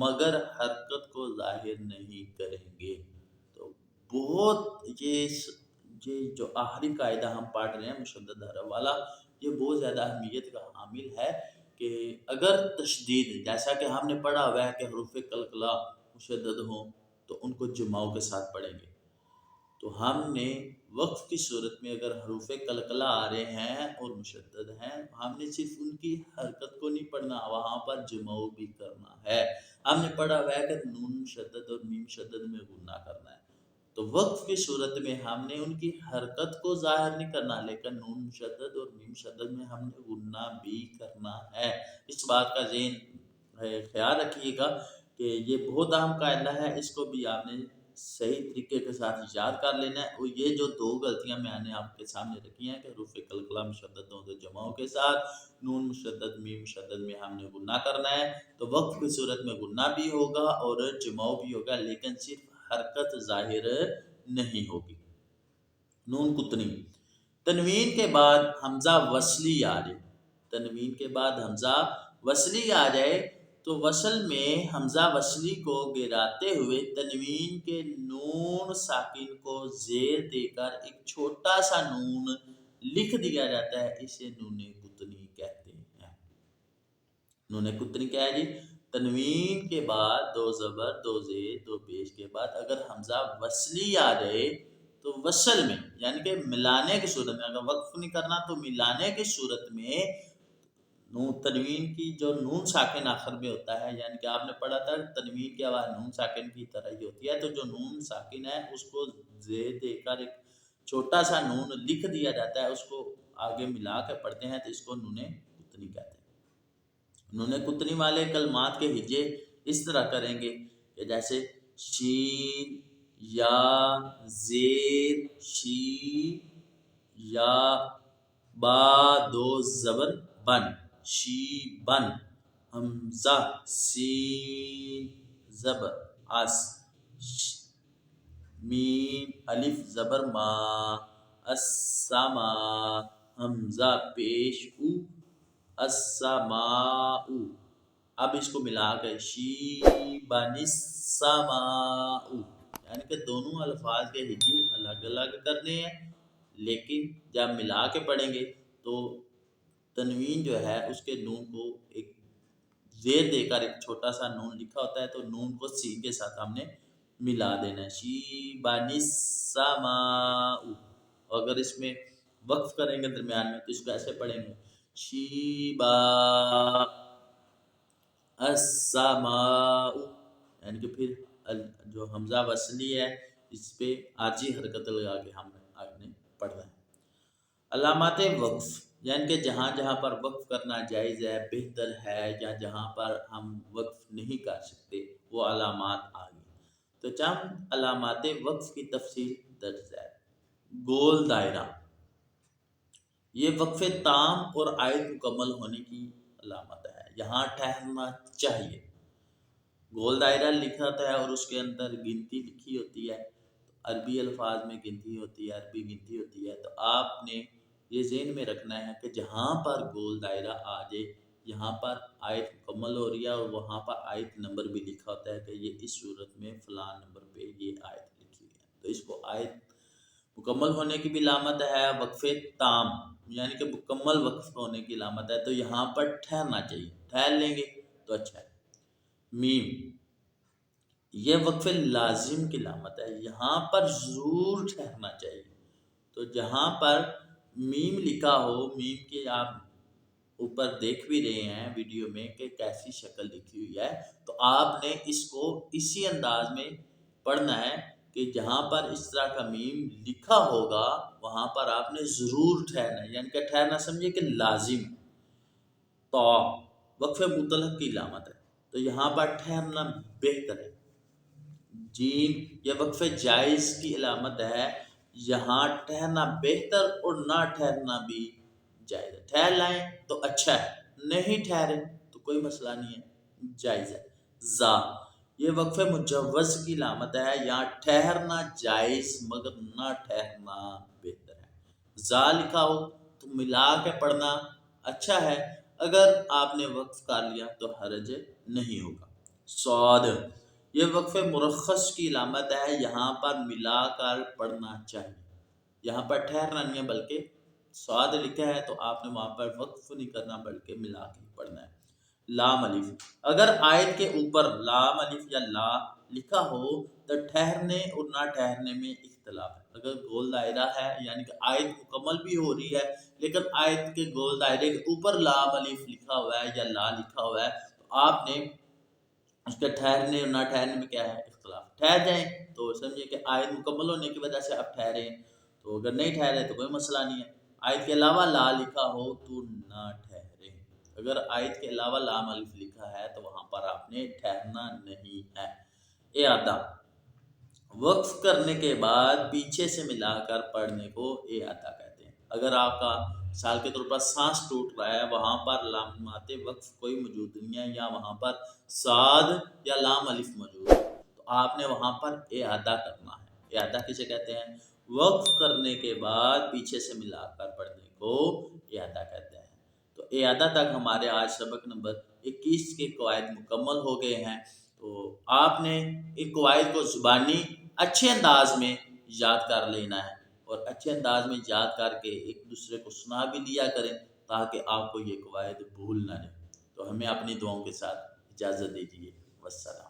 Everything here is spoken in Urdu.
مگر حرکت کو ظاہر نہیں کریں گے۔ تو بہت یہ جو آخری قاعدہ ہم پڑھ رہے ہیں مشدد حرف والا، یہ بہت زیادہ اہمیت کا حامل ہے کہ اگر تشدید، جیسا کہ ہم نے پڑھا ہوا ہے کہ حروف قلقلہ مشدد ہوں تو ان کو جماؤں کے ساتھ پڑھیں گے، تو ہم نے وقف کی صورت میں اگر حروف قلقلہ آ رہے ہیں اور مشدد ہیں، ہم نے صرف ان کی حرکت کو نہیں پڑھنا، وہاں پر جماؤ بھی کرنا ہے۔ ہم نے پڑھا ہوا ہے کہ نون مشدد اور میم مشدد میں غنہ کرنا ہے، تو وقف کی صورت میں ہم نے ان کی حرکت کو ظاہر نہیں کرنا، لیکن نون مشدد اور میم مشدد میں ہم نے غنہ بھی کرنا ہے۔ اس بات کا ذہن خیال رکھیے گا کہ یہ بہت اہم قاعدہ ہے، اس کو بھی آپ نے صحیح طریقے کے ساتھ یاد کر لینا ہے۔ اور یہ جو دو غلطیاں میں نے آپ کے سامنے رکھی ہیں کہ حروف قلقلہ مشدد ہوں تو جماؤں کے ساتھ، نون مشدد میم مشدد میں ہم نے غنہ کرنا ہے، تو وقف کی صورت میں غنہ بھی ہوگا اور جماؤ بھی ہوگا، لیکن صرف حرکت ظاہر نہیں ہوگی۔ نون قطنی، تنوین کے بعد حمزہ وصلی آ جائے، تنوین کے بعد حمزہ وصلی آ جائے تو وصل میں حمزہ وصلی کو گراتے ہوئے تنوین کے نون ساکن کو زیر دے کر ایک چھوٹا سا نون لکھ دیا جاتا ہے، اسے نون قطنی کہتے ہیں۔ نون قطنی کیا ہے جی؟ تنوین کے بعد دو زبر دو زیر دو پیش کے بعد اگر حمزہ وصلی آ جائے تو وصل میں یعنی کہ ملانے کی صورت میں، اگر وقف نہیں کرنا تو ملانے کی صورت میں تنوین کی جو نون ساکن آخر میں ہوتا ہے، یعنی کہ آپ نے پڑھا تھا تنوین کی آواز نون ساکن کی طرح ہی ہوتی ہے، تو جو نون ساکن ہے اس کو زیر دے کر ایک چھوٹا سا نون لکھ دیا جاتا ہے، اس کو آگے ملا کے پڑھتے ہیں تو اس کو نون قطنی کہتے ہیں۔ نون قطنی والے کلمات کے ہجے اس طرح کریں گے کہ جیسے شین، یا، زیر، شی، یا، با دو زبر بن، شی بن، حمزہ سین زبر اس، میم الف زبر ما، السما، حمزہ پیش او، السماء۔ اب اس کو ملا کے شیبن السماء، یعنی کہ دونوں الفاظ کے ہجے الگ الگ کرنے ہیں، لیکن جب ملا کے پڑھیں گے تو تنوین جو ہے اس کے نون کو ایک زیر دے کر ایک چھوٹا سا نون لکھا ہوتا ہے، تو نون کو سین کے ساتھ ہم نے ملا دینا ہے، شیبن السماء۔ اور اگر اس میں وقف کریں گے درمیان میں تو اس کو ایسے پڑھیں گے، شیبا السماء، یعنی کہ پھر جو حمزہ وصلی ہے اس پہ عارضی حرکت لگا کے ہم نے پڑھنا ہے۔ علامات وقف، یعنی کہ جہاں جہاں پر وقف کرنا جائز ہے، بہتر ہے، یا جہاں پر ہم وقف نہیں کر سکتے وہ علامات آ گئی۔ تو چند علامات وقف کی تفصیل درج ہے۔ گول دائرہ، یہ وقف تام اور آیت مکمل ہونے کی علامت ہے، یہاں ٹھہرنا چاہیے۔ گول دائرہ لکھا ہوتا ہے اور اس کے اندر گنتی لکھی ہوتی ہے، عربی الفاظ میں گنتی ہوتی ہے، عربی گنتی ہوتی ہے، تو آپ نے یہ ذہن میں رکھنا ہے کہ جہاں پر گول دائرہ آ جائے، یہاں پر آیت مکمل ہو رہی ہے اور وہاں پر آیت نمبر بھی لکھا ہوتا ہے کہ یہ اس صورت میں فلاں نمبر پہ یہ آیت لکھی ہوئی ہے، تو اس کو آیت مکمل ہونے کی بھی علامت ہے۔ وقف تام یعنی کہ مکمل وقف ہونے کی علامت ہے، تو یہاں پر ٹھہرنا چاہیے، ٹھہر لیں گے تو اچھا ہے۔ میم، یہ وقف لازم کی علامت ہے، یہاں پر ضرور ٹھہرنا چاہیے، تو جہاں پر میم لکھا ہو، میم کے آپ اوپر دیکھ بھی رہے ہیں ویڈیو میں کہ کیسی شکل لکھی ہوئی ہے، تو آپ نے اس کو اسی انداز میں پڑھنا ہے کہ جہاں پر اس طرح کا میم لکھا ہوگا وہاں پر آپ نے ضرور ٹھہرنا ہے، یعنی کہ ٹھہرنا سمجھے کہ لازم۔ تو وقف مطلق کی علامت ہے، تو یہاں پر ٹھہرنا بہتر ہے۔ جیم، یہ وقف جائز کی علامت ہے، یہاں ٹھہرنا بہتر اور نہ ٹھہرنا بھی جائز ہے، ٹھہر لائیں تو اچھا ہے، نہیں ٹھہرے تو کوئی مسئلہ نہیں ہے، جائز ہے۔ زا، یہ وقف مجوز کی علامت ہے، یہاں ٹھہرنا جائز مگر نہ ٹھہرنا بہتر ہے۔ زا لکھا ہو تو ملا کے پڑھنا اچھا ہے، اگر آپ نے وقف کر لیا تو حرج نہیں ہوگا۔ صاد یہ وقف مرخص کی علامت ہے، یہاں پر ملا کر پڑھنا چاہیے، یہاں پر ٹھہرنا نہیں ہے بلکہ صاد لکھا ہے تو آپ نے وہاں پر وقف نہیں کرنا بلکہ ملا کے پڑھنا ہے۔ لام الف اگر آیت کے اوپر لام الف یا لا لکھا ہو تو ٹھہرنے اور نہ ٹھہرنے میں اختلاف ہے۔ اگر گول دائرہ ہے یعنی کہ آیت مکمل بھی ہو رہی ہے لیکن آیت کے گول دائرے کے اوپر لام الف لکھا ہوا ہے یا لا لکھا ہوا ہے تو آپ نے اس کے ٹھہرنے اور نہ ٹھہرنے میں کیا ہے اختلاف۔ ٹھہر جائیں تو سمجھے کہ آیت مکمل ہونے کی وجہ سے آپ ٹھہرے ہیں، تو اگر نہیں ٹھہرے تو کوئی مسئلہ نہیں ہے۔ آیت کے علاوہ لا لکھا ہو تو نہ ٹھہرے، اگر آیت کے علاوہ لام الف لکھا ہے تو وہاں پر آپ نے ٹھہرنا نہیں ہے۔ اعادہ وقف کرنے کے بعد پیچھے سے ملا کر پڑھنے کو اعادہ کہتے ہیں۔ اگر آپ کا مثال کے طور پر سانس ٹوٹ رہا ہے، وہاں پر لامات وقف کوئی موجود نہیں ہے یا وہاں پر صاد یا لام الف موجود ہے تو آپ نے وہاں پر اعادہ کرنا ہے۔ اعادہ کسے کہتے ہیں؟ وقف کرنے کے بعد پیچھے سے ملا کر پڑھنے کو اعادہ کہتے ہیں۔ تو اعادہ تک ہمارے آج سبق نمبر 21 کے قواعد مکمل ہو گئے ہیں۔ تو آپ نے ان قواعد کو زبانی اچھے انداز میں یاد کر لینا ہے اور اچھے انداز میں یاد کر کے ایک دوسرے کو سنا بھی دیا کریں تاکہ آپ کو یہ قواعد بھول نہ جائیں۔ تو ہمیں اپنی دعاؤں کے ساتھ اجازت دیجیے۔ والسلام۔